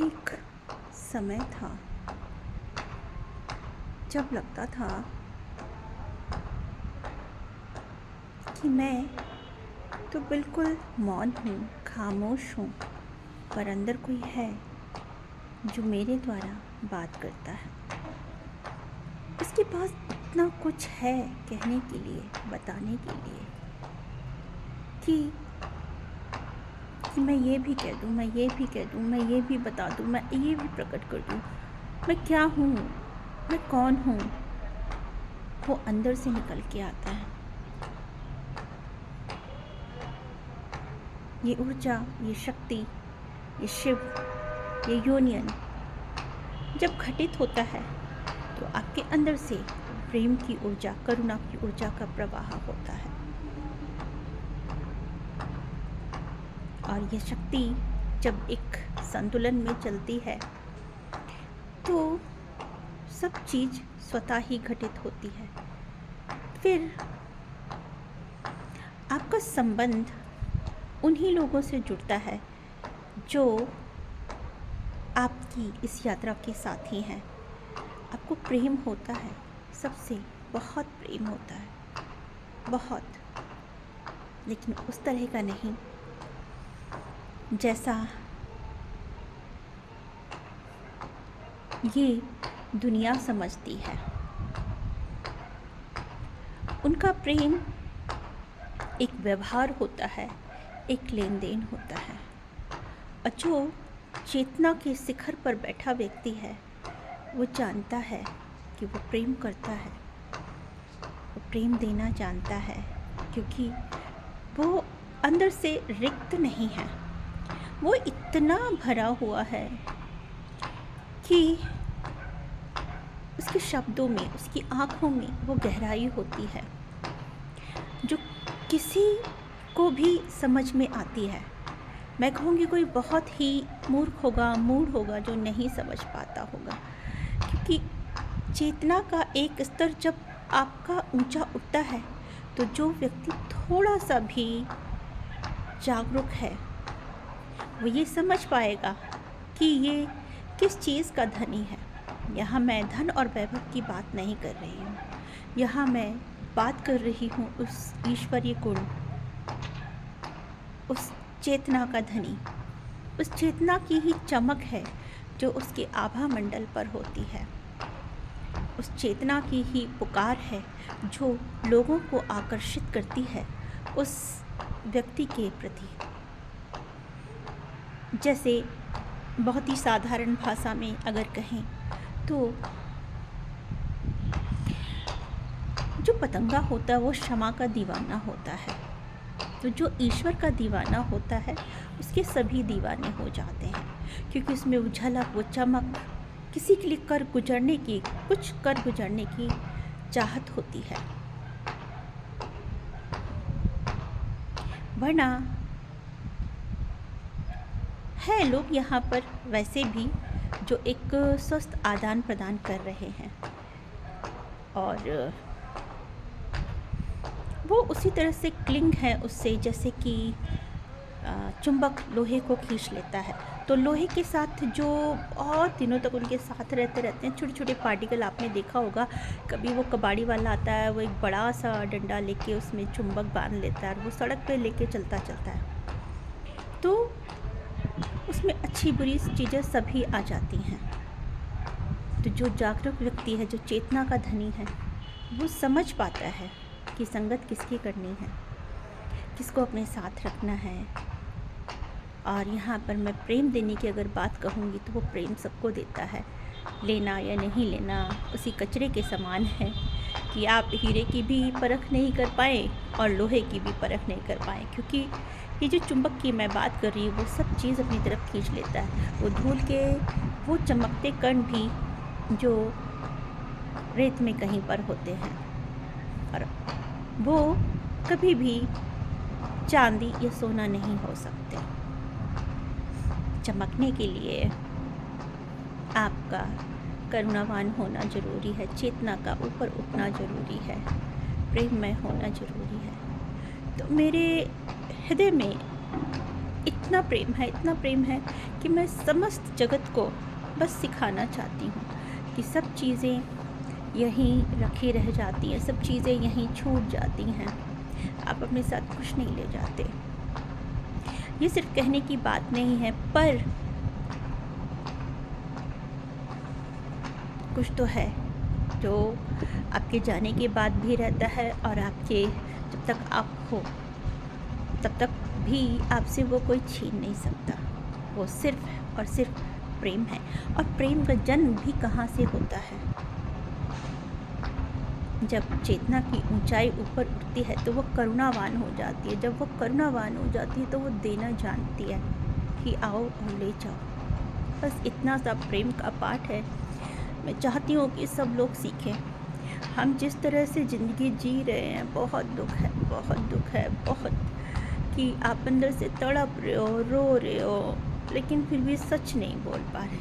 एक समय था जब लगता था कि मैं तो बिल्कुल मौन हूँ, खामोश हूँ, पर अंदर कोई है जो मेरे द्वारा बात करता है। उसके पास इतना कुछ है कहने के लिए, बताने के लिए कि मैं ये भी कह दूँ, मैं ये भी कह दूँ, मैं ये भी बता दूँ, मैं ये भी प्रकट कर दूँ। मैं क्या हूँ, मैं कौन हूँ, वो अंदर से निकल के आता है। ये ऊर्जा, ये शक्ति, ये शिव, ये यूनियन जब घटित होता है तो आपके अंदर से प्रेम की ऊर्जा, करुणा की ऊर्जा का प्रवाह होता है। और ये शक्ति जब एक संतुलन में चलती है तो सब चीज़ स्वतः ही घटित होती है। फिर आपका संबंध उन्हीं लोगों से जुड़ता है जो आपकी इस यात्रा के साथी हैं। आपको प्रेम होता है, सबसे बहुत प्रेम होता है, बहुत, लेकिन उस तरह का नहीं जैसा ये दुनिया समझती है। उनका प्रेम एक व्यवहार होता है, एक लेन देन होता है। और जो चेतना के शिखर पर बैठा व्यक्ति है वो जानता है कि वो प्रेम करता है, वो प्रेम देना जानता है, क्योंकि वो अंदर से रिक्त नहीं है। वो इतना भरा हुआ है कि उसके शब्दों में, उसकी आँखों में वो गहराई होती है जो किसी को भी समझ में आती है। मैं कहूँगी कोई बहुत ही मूर्ख होगा, मूढ़ होगा जो नहीं समझ पाता होगा, क्योंकि चेतना का एक स्तर जब आपका ऊंचा उठता है तो जो व्यक्ति थोड़ा सा भी जागरूक है वो ये समझ पाएगा कि ये किस चीज़ का धनी है। यहाँ मैं धन और वैभव की बात नहीं कर रही हूँ, यहाँ मैं बात कर रही हूँ उस ईश्वरीय गुण, उस चेतना का धनी, उस चेतना की ही चमक है जो उसके आभा मंडल पर होती है। उस चेतना की ही पुकार है जो लोगों को आकर्षित करती है उस व्यक्ति के प्रति। जैसे बहुत ही साधारण भाषा में अगर कहें तो जो पतंगा होता है वो क्षमा का दीवाना होता है, तो जो ईश्वर का दीवाना होता है उसके सभी दीवाने हो जाते हैं, क्योंकि उसमें वो झलक, वो चमक, किसी के लिए कुछ कर गुजरने की चाहत होती है। वरना है लोग यहाँ पर वैसे भी जो एक स्वस्थ आदान प्रदान कर रहे हैं, और वो उसी तरह से क्लिंग है उससे, जैसे कि चुंबक लोहे को खींच लेता है। तो लोहे के साथ जो बहुत दिनों तक उनके साथ रहते हैं छोटे छोटे पार्टिकल, आपने देखा होगा कभी वो कबाड़ी वाला आता है, वो एक बड़ा सा डंडा लेके उसमें चुंबक बांध लेता है और वो सड़क पे लेके चलता है, तो उसमें अच्छी बुरी चीज़ें सभी आ जाती हैं। तो जो जागरूक व्यक्ति है, जो चेतना का धनी है, वो समझ पाता है कि संगत किसकी करनी है, किसको अपने साथ रखना है। और यहाँ पर मैं प्रेम देने की अगर बात कहूँगी तो वो प्रेम सबको देता है। लेना या नहीं लेना उसी कचरे के समान है कि आप हीरे की भी परख नहीं कर पाए और लोहे की भी परख नहीं कर पाए, क्योंकि ये जो चुंबक की मैं बात कर रही हूँ वो सब चीज़ अपनी तरफ खींच लेता है। वो धूल के वो चमकते कण भी जो रेत में कहीं पर होते हैं, और वो कभी भी चांदी या सोना नहीं हो सकते। चमकने के लिए आपका करुणावान होना ज़रूरी है, चेतना का ऊपर उठना ज़रूरी है, प्रेममय होना ज़रूरी है। तो मेरे हृदय में इतना प्रेम है कि मैं समस्त जगत को बस सिखाना चाहती हूँ कि सब चीज़ें यहीं रखी रह जाती हैं, सब चीज़ें यहीं छूट जाती हैं, आप अपने साथ कुछ नहीं ले जाते। ये सिर्फ कहने की बात नहीं है, पर कुछ तो है जो आपके जाने के बाद भी रहता है, और आपके जब तक आप हो तब तक भी आपसे वो कोई छीन नहीं सकता। वो सिर्फ और सिर्फ प्रेम है। और प्रेम का जन्म भी कहाँ से होता है? जब चेतना की ऊंचाई ऊपर उठती है तो वो करुणावान हो जाती है। जब वो करुणावान हो जाती है तो वो देना जानती है कि आओ और ले जाओ। बस इतना सा प्रेम का पाठ है। मैं चाहती हूँ कि सब लोग सीखें। हम जिस तरह से ज़िंदगी जी रहे हैं, बहुत दुख है, बहुत दुख है, बहुत, कि आप अंदर से तड़प रहे हो, रो रहे हो, लेकिन फिर भी सच नहीं बोल पा रहे।